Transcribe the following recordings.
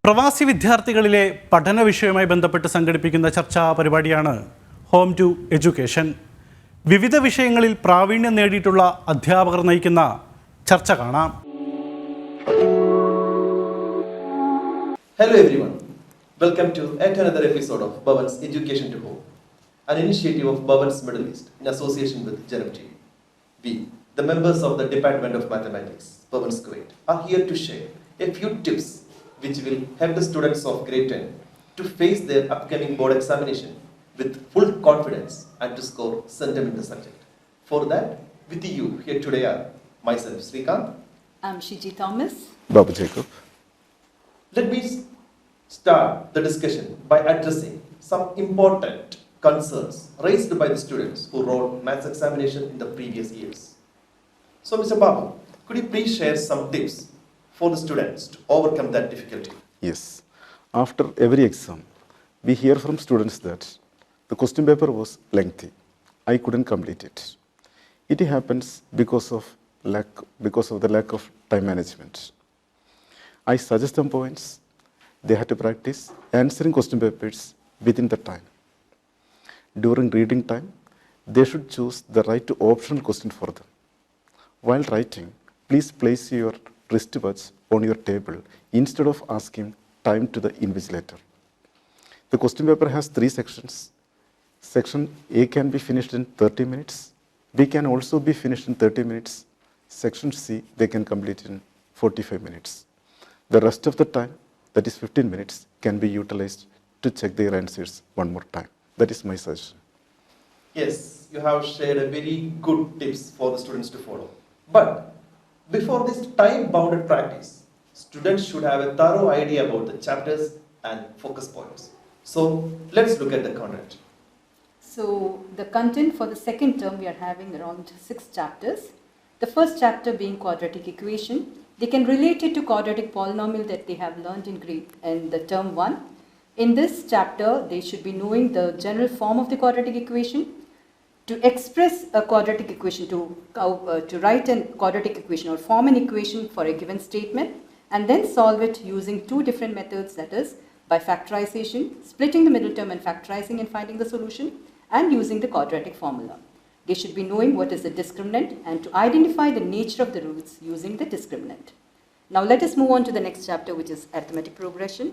പ്രവാസി വിദ്യാർത്ഥികളിലെ പഠന വിഷയവുമായി ബന്ധപ്പെട്ട് സംഘടിപ്പിക്കുന്ന ചർച്ചാ പരിപാടിയാണ് ഹോം ടു എഡ്യൂക്കേഷൻ. വിവിധ വിഷയങ്ങളിൽ പ്രാവീണ്യം നേടിയിട്ടുള്ള അധ്യാപകർ നയിക്കുന്ന ചർച്ച കാണാം. Hello everyone, welcome to yet another episode of Bhavan's Education to Home, an initiative of Bhavan's Middle East in association with Janam TV. We, the members of the Department of Mathematics, Bhavan's Kuwait, are here to share a few tips which will help the students of grade 10 to face their upcoming board examination with full confidence and to score centum in the subject. For that, with you here today are myself, Srikanth. I'm Shiji Thomas. Babu Jacob. Let me start the discussion by addressing some important concerns raised by the students who wrote maths examination in the previous years. So, Mr. Babu, could you please share some tips for the students to overcome that difficulty? Yes. After every exam, we hear from students that the question paper was lengthy. I couldn't complete it. It happens because of the lack of time management. I suggest some points. They had to practice answering question papers within the time. During reading time, they should choose the right to optional question for them. While writing, please place your wristwatch on your table instead of asking time to the invigilator. The question paper has 3 sections. Section A can be finished in 30 minutes. B can also be finished in 30 minutes. Section C, they can complete in 45 minutes. The rest of the time, that is 15 minutes, can be utilized to check their answers one more time. That is my suggestion. Yes, you have shared a very good tips for the students to follow. But before this time-bounded practice, students should have a thorough idea about the chapters and focus points. So, let's look at the content. So, the content for the second term, we are having around 6 chapters. The first chapter being quadratic equation. They can relate it to quadratic polynomial that they have learned in the term 1. In this chapter, they should be knowing the general form of the quadratic equation. To express a quadratic equation, to write a quadratic equation or form an equation for a given statement and then solve it using 2 different methods, that is by factorization, splitting the middle term and factorizing and finding the solution, and using the quadratic formula. They should be knowing what is the discriminant and to identify the nature of the roots using the discriminant. Now let us move on to the next chapter, which is arithmetic progression.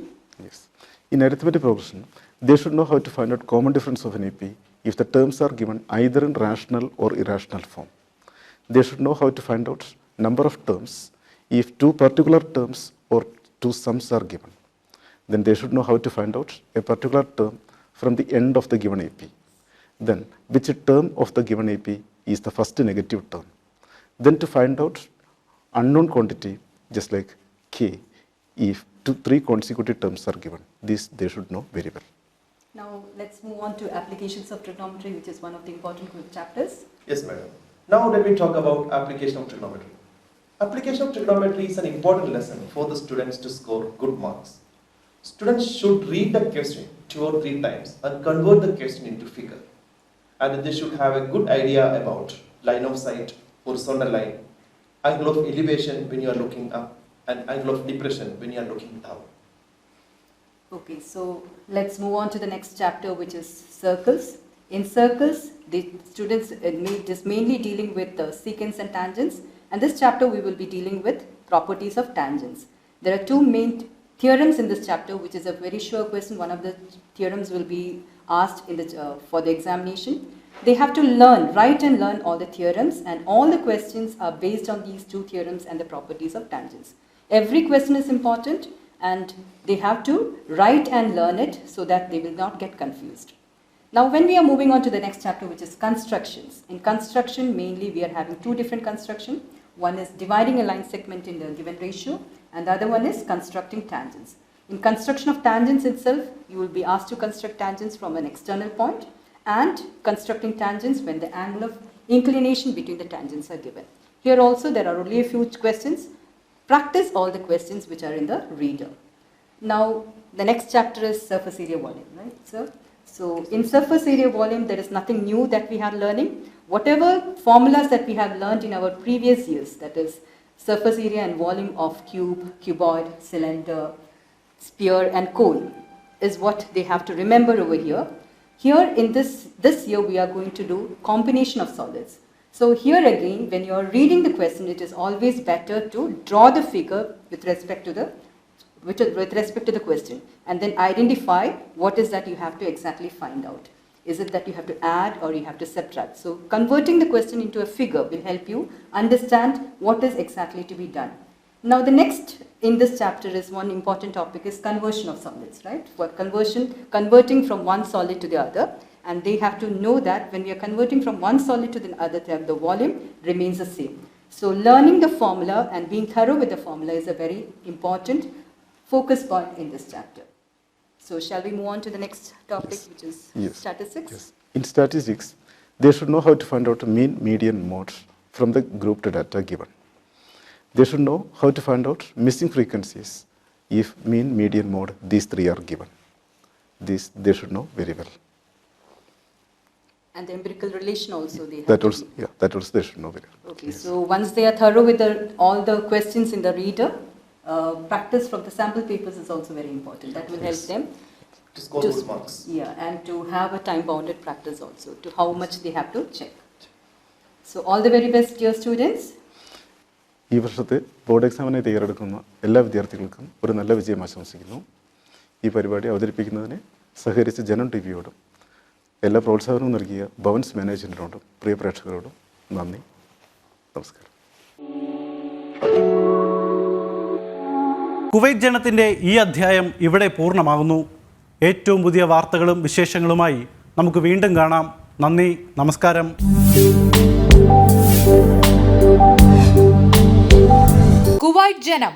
Yes. In arithmetic progression, they should know how to find out common difference of an AP if the terms are given either in rational or irrational form. They should know how to find out number of terms if 2 particular terms or 2 sums are given. Then they should know how to find out a particular term from the end of the given AP. Then which term of the given AP is the first negative term. Then to find out unknown quantity, just like K, if 3 consecutive terms are given. This they should know very well. Now let's move on to applications of trigonometry, which is one of the important chapters. Yes, madam. Now let me talk about application of trigonometry. Application of trigonometry is an important lesson for the students to score good marks. Students should read the question 2 or 3 times and convert the question into figure. And they should have a good idea about line of sight, horizontal line, angle of elevation when you are looking up, and angle of depression when you are looking down. Okay, so let's move on to the next chapter, which is circles. In circles, the students is mainly dealing with secants and tangents, and this chapter we will be dealing with properties of tangents. There are 2 main theorems in this chapter, which is a very sure question. One of the theorems will be asked for the examination. They have to write and learn all the theorems, and all the questions are based on these 2 theorems and the properties of tangents. Every question is important, and they have to write and learn it so that they will not get confused. Now when we are moving on to the next chapter, which is constructions. In construction, mainly we are having 2 different construction. One is dividing a line segment in the given ratio, and the other one is constructing tangents. In construction of tangents itself, you will be asked to construct tangents from an external point and constructing tangents when the angle of inclination between the tangents are given. Here also there are only a few questions. Practice all the questions which are in the reader. Now the next chapter is surface area volume, right, sir? So in surface area volume, there is nothing new that we are learning. whatever formulas that we have learned in our previous years, that is surface area and volume of cube, cuboid, cylinder, sphere and cone, is what they have to remember over here. Here in this year we are going to do combination of solids. So here again, when you are reading the question, it is always better to draw the figure with respect to the question, and then identify what is that you have to exactly find out. Is it that you have to add or you have to subtract? So converting the question into a figure will help you understand what is exactly to be done. Now the next in this chapter is one important topic is conversion of solids, right? For converting from one solid to the other, and they have to know that when we are converting from one solid to the other, the volume remains the same. So learning the formula and being thorough with the formula is a very important focus point in this chapter. So shall we move on to the next topic, which is statistics? Yes. In statistics, they should know how to find out mean, median, mode from the grouped data given. They should know how to find out missing frequencies if mean, median, mode, these three are given. This they should know very well. And the empirical relation also they have That to also, be. that also they should know very well. Okay, so once they are thorough with all the questions in the reader, practice from the sample papers is also very important. That will help them To score those marks. Yeah, and to have a time-bounded practice also, to how much they have to check. So all the very best, dear students. ഈ വർഷത്തെ board എക്സാമിനെ തയ്യാറെടുക്കുന്ന എല്ലാ വിദ്യാർത്ഥികൾക്കും ഒരു നല്ല വിജയം ആശംസിക്കുന്നു. ഈ പരിപാടി അവതരിപ്പിക്കുന്നതിന് സഹകരിച്ച ജനം ടി വിയോടും എല്ലാ പ്രോത്സാഹനവും നൽകിയ ഭവൻസ് മാനേജ്മെൻറ്റിനോടും പ്രിയ പ്രേക്ഷകരോടും നന്ദി. നമസ്കാരം. കുവൈറ്റ് ജനത്തിൻ്റെ ഈ അധ്യായം ഇവിടെ പൂർണ്ണമാകുന്നു. ഏറ്റവും പുതിയ വാർത്തകളും വിശേഷങ്ങളുമായി നമുക്ക് വീണ്ടും കാണാം. നന്ദി, നമസ്കാരം. Kuwait Janam.